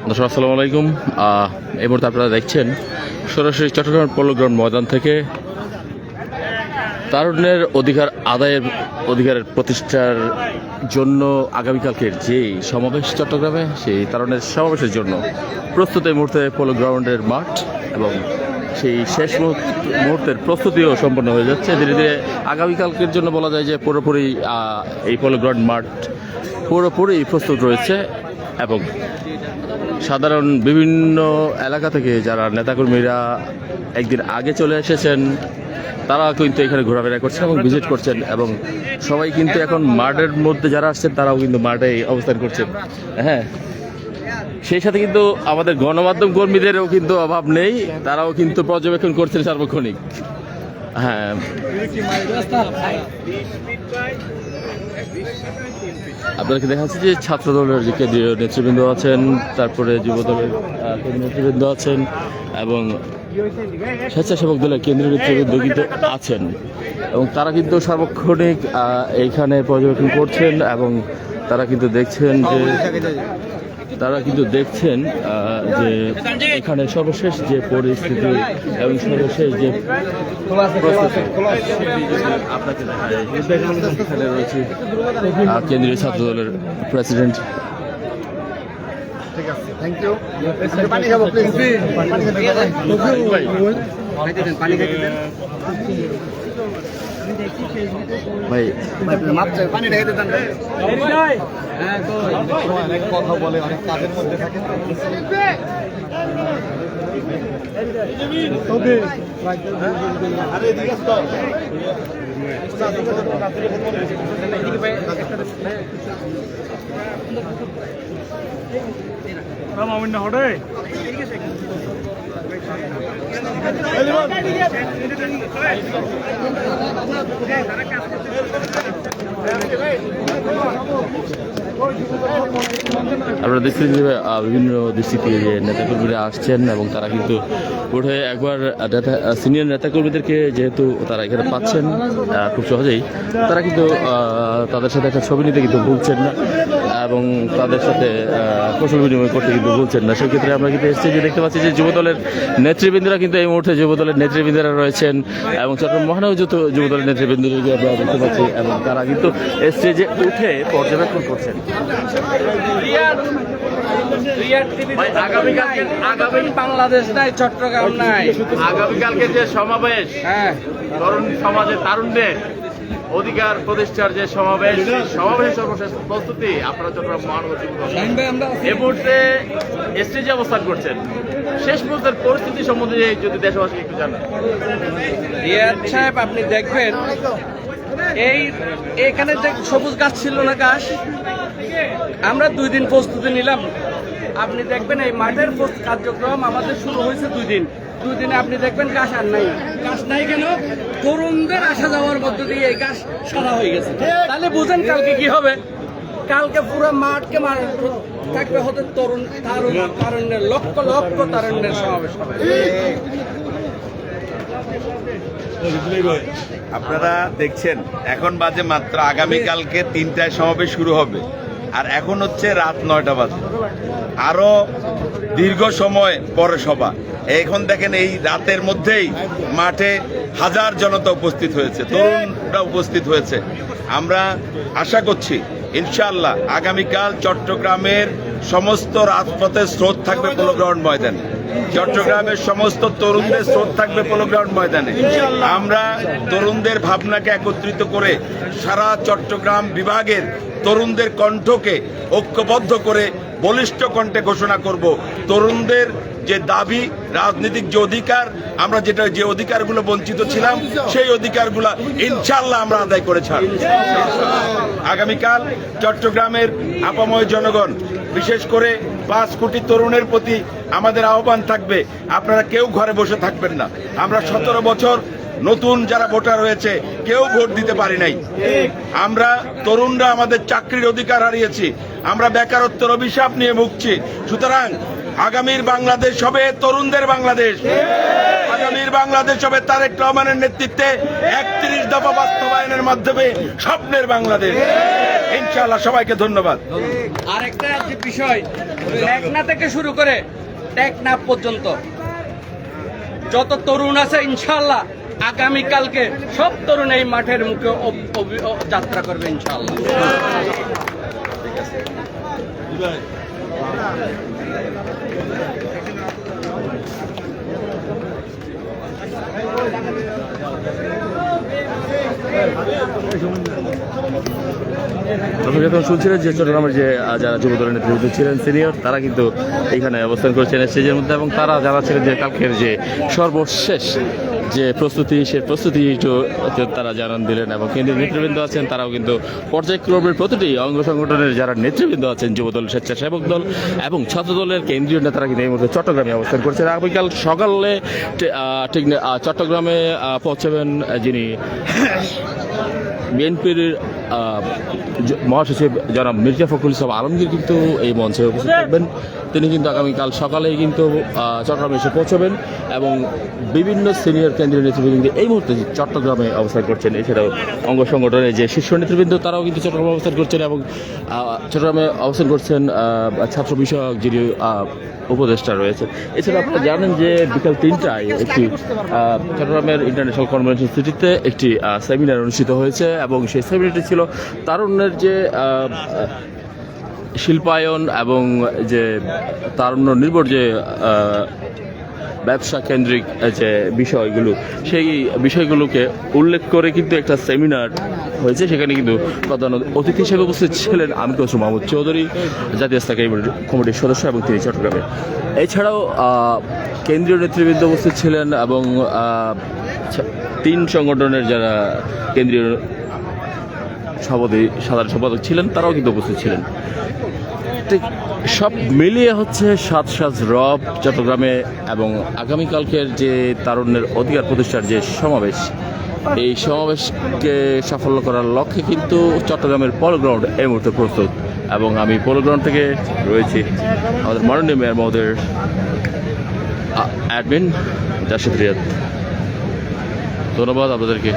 দর্শক আসসালামু আলাইকুম। এই মুহূর্তে আপনারা দেখছেন সরাসরি চট্টগ্রাম পলো গ্রাউন্ড ময়দান থেকে তারুণ্যের অধিকারের প্রতিষ্ঠার জন্য আগামীকালকের যেই সমাবেশ চট্টগ্রামে, সেই তারুণ্যের সমাবেশের জন্য প্রস্তুত এই মুহূর্তে পলো গ্রাউন্ডের মাঠ এবং সেই শেষ মুহূর্তের প্রস্তুতিও সম্পন্ন হয়ে যাচ্ছে ধীরে ধীরে। আগামীকালকের জন্য বলা যায় যে পুরোপুরি এই পলো গ্রাউন্ড মাঠ পুরোপুরি প্রস্তুত রয়েছে এবং সাধারণ বিভিন্ন এলাকা থেকে যারা নেতাকর্মীরা একদিন আগে চলে এসেছেন তারা কিন্তু এখানে ঘোরাফেরা করছেন এবং ভিজিট করছেন এবং সবাই কিন্তু এখন মাঠের মধ্যে যারা আসছেন তারাও কিন্তু মাঠে অবস্থান করছেন। হ্যাঁ, সেই সাথে কিন্তু আমাদের গণমাধ্যম কর্মীদেরও কিন্তু অভাব নেই, তারাও কিন্তু পর্যবেক্ষণ করছেন সার্বক্ষণিক। হ্যাঁ, আপনাদেরকে দেখা যাচ্ছে যে ছাত্র দলের যে কেন্দ্রীয় নেতৃবৃন্দ আছেন, তারপরে যুব দলের কেন্দ্রীয় নেতৃবৃন্দ আছেন এবং স্বেচ্ছাসেবক দলের কেন্দ্রীয় নেতৃবৃন্দ কিন্তু আছেন এবং তারা কিন্তু সার্বক্ষণিক এইখানে পর্যবেক্ষণ করছেন এবং তারা কিন্তু দেখছেন যে এখানে সর্বশেষ যে পরিস্থিতি এবং সর্বশেষ যে আপনাকে এখানে রয়েছে কেন্দ্রীয় ছাত্র দলের প্রেসিডেন্ট। ভাই পানি রেখে দেন, অনেক কথা বলে, অনেক কাজের মধ্যে থাকে। আপনারা দেখছেন যে বিভিন্ন ডিস্ট্রিক্ট থেকে যে নেতাকর্মীরা আসছেন এবং তারা কিন্তু উঠে একবার সিনিয়র নেতাকর্মীদেরকে যেহেতু তারা এখানে পাচ্ছেন খুব সহজেই, তারা কিন্তু তাদের সাথে একটা ছবি নিতে কিন্তু ভুলছেন না এবং তাদের সাথে কৌশল বিনিময় করতে কিন্তু ভুলছেন না। সেক্ষেত্রে আমরা কিন্তু স্টেজে দেখতে পাচ্ছি যে যুবদলের নেতৃবৃন্দরা কিন্তু এই মুহূর্তে যুবদলের নেতৃবৃন্দরা রয়েছেন এবং চট্টগ্রাম মহানগর যুবদলের নেতৃবৃন্দকে আমরা দেখতে পাচ্ছি এবং তারা কিন্তু স্টেজে উঠে পর্যবেক্ষণ করছেন। আগামী বাংলাদেশ নাই, চট্টগ্রাম নাই। আগামীকালকে যে সমাবেশ, তরুণ সমাজের তারুণ্যের অধিকার প্রতিষ্ঠার যে সমাবেশ, সমাবেশের সর্বশেষ প্রস্তুতি আপনারা চট্টগ্রাম মহানগর এই মুহূর্তে স্টেজে অবস্থান করছেন। শেষ মুহূর্তের পরিস্থিতি সম্বন্ধে যদি দেশবাসী একটু জানেন। রিয়াদ সাহেব, আপনি দেখবেন এখানে যে সবুজ গাছ ছিল না, ঘাস, আমরা 2 দিন প্রস্তুতি নিলাম। আপনি দেখবেন এই মাঠের কার্যক্রম আমাদের শুরু হয়েছে 2 দিনে আপনি দেখবেন গাছ আর নাই। গাছ নাই কেন? তরুণদের আসা যাওয়ার মধ্য দিয়ে এই গাছ সাদা হয়ে গেছে। তাহলে বুঝেন কালকে কি হবে। কালকে পুরো মাঠকে থাকবে হতে তারুণ্যের লক্ষ লক্ষ তারুণ্যের সমাবেশ হবে। আপনারা দেখছেন এখন বাজে মাত্র, আগামীকালকে 3টায় সমাবেশ শুরু হবে আর এখন হচ্ছে রাত 9টা বাজে। আরো দীর্ঘ সময় পরে সভা। এখন দেখেন এই রাতের মধ্যেই মাঠে হাজার জনতা উপস্থিত হয়েছে, তরুণরা উপস্থিত হয়েছে। আমরা আশা করছি ইনশাআল্লাহ আগামীকাল চট্টগ্রামের সমস্ত রাজপথের স্রোত থাকবে পলো গ্রাউন্ড ময়দানে, চট্টগ্রামের সমস্ত তরুণদের স্রোত থাকবে পলো গ্রাউন্ড ময়দানে। আমরা তরুণদের ভাবনাকে একত্রিত করে সারা চট্টগ্রাম বিভাগের তরুণদের কণ্ঠকে ঐক্যবদ্ধ করে বলিষ্ঠ কণ্ঠে ঘোষণা করব তরুণদের যে দাবি, রাজনৈতিক যে অধিকার, আমরা যে অধিকারগুলো বঞ্চিত ছিলাম সেই অধিকারগুলো ইনশাআল্লাহ আমরা আদায় করে ছাড়ব। আগামীকাল চট্টগ্রামের আপাময় জনগণ, বিশেষ করে 5 কোটি তরুণের প্রতি আমাদের আহ্বান থাকবে, আপনারা কেউ ঘরে বসে থাকবেন না। আমরা 17 বছর নতুন যারা ভোটার হয়েছে কেউ ভোট দিতে পারি নাই। আমরা তরুণরা আমাদের চাকরির অধিকার হারিয়েছি, আমরা বেকারত্বের অভিশাপ নিয়ে ভুগছি। সুতরাং আগামীর বাংলাদেশ হবে তরুণদের বাংলাদেশ। আগামীর বাংলাদেশ হবে তারেক রহমানের নেতৃত্বে 31 দফা বাস্তবায়নের মাধ্যমে স্বপ্নের বাংলাদেশ। ইনশাআল্লাহ, সবাইকে ধন্যবাদ। আরেকটা যে বিষয়, টেকনা থেকে শুরু করে টেকনাফ পর্যন্ত যত তরুণ আছে ইনশাআল্লাহ আগামীকালকে সব তরুণ এই মাঠের মুখে যাত্রা করবে ইনশাআল্লাহ। আপনি যখন শুনছিলেন যে চট্টগ্রামের যে যারা যুব দলের নেতৃত্ব ছিলেন সিনিয়র, তারা কিন্তু এখানে অবস্থান করছেন স্টেজের মধ্যে, এবং তারা জানাচ্ছিলেন যে কালকের যে সর্বশেষ যে প্রস্তুতি, সে প্রস্তুতি তারা জানান দিলেন। এবং কেন্দ্রীয় নেতৃবৃন্দ আছেন, তারাও কিন্তু পর্যায়ক্রমের প্রতিটি অঙ্গ সংগঠনের যারা নেতৃবৃন্দ আছেন, যুবদল, স্বেচ্ছাসেবক দল এবং ছাত্র দলের কেন্দ্রীয় নেতারা কিন্তু এই মুহূর্তে চট্টগ্রামে অবস্থান করছেন। আগামীকাল সকালে ঠিক চট্টগ্রামে পৌঁছাবেন যিনি বিএনপির মহাসচিব জনাব মির্জা ফখরুল ইসলাম আলমগীর কিন্তু এই মঞ্চে উপস্থিত থাকবেন। তিনি কিন্তু আগামীকাল সকালেই কিন্তু চট্টগ্রামে এসে পৌঁছবেন, এবং বিভিন্ন সিনিয়র কেন্দ্রীয় নেতৃবৃন্দ এই মুহূর্তে চট্টগ্রামে অবস্থান করছেন। এছাড়াও অঙ্গ সংগঠনের যে শীর্ষ নেতৃবৃন্দ তারাও কিন্তু চট্টগ্রামে অবস্থান করছেন, এবং চট্টগ্রামে অবস্থান করছেন ছাত্র বিষয়ক যিনি উপদেষ্টা রয়েছে। এছাড়া আপনারা জানেন যে বিকাল 3টায় একটি চট্টগ্রামের ইন্টারন্যাশনাল কনভেনশন সিটিতে একটি সেমিনার অনুষ্ঠিত হয়েছে, এবং সেই সেমিনারটি ছিল তারুণ্যের যে শিল্পায়ন এবং যে তারুণ্য নির্ভর যে ব্যবসা কেন্দ্রিক যে বিষয়গুলো, সেই বিষয়গুলোকে উল্লেখ করে কিন্তু একটা সেমিনার হয়েছে। সেখানে কিন্তু প্রধান অতিথি হিসেবে উপস্থিত ছিলেন আমির খসরু মাহমুদ চৌধুরী, জাতীয় স্থায়ী কমিটির সদস্য, এবং তিনি চট্টগ্রামে। এছাড়াও কেন্দ্রীয় নেতৃবৃন্দ উপস্থিত ছিলেন, এবং 3 সংগঠনের যারা কেন্দ্রীয় সাধারণ সম্পাদক ছিলেন তারাও কিন্তু উপস্থিত ছিলেন। ঠিক সব মিলিয়ে হচ্ছে সাত রব চট্টগ্রামে, এবং আগামীকালকের যে তারুণ্যের অধিকার প্রতিষ্ঠার যে সমাবেশ, এই সমাবেশকে সাফল্য করার লক্ষ্যে কিন্তু চট্টগ্রামের পোলো গ্রাউন্ড এই মুহূর্তে প্রস্তুত। এবং আমি পোলো গ্রাউন্ড থেকে রয়েছি আমাদের মাননীয় মেয়র মহোদয়ের অ্যাডমিন জাসিদ রিয়াদ। ধন্যবাদ আপনাদেরকে।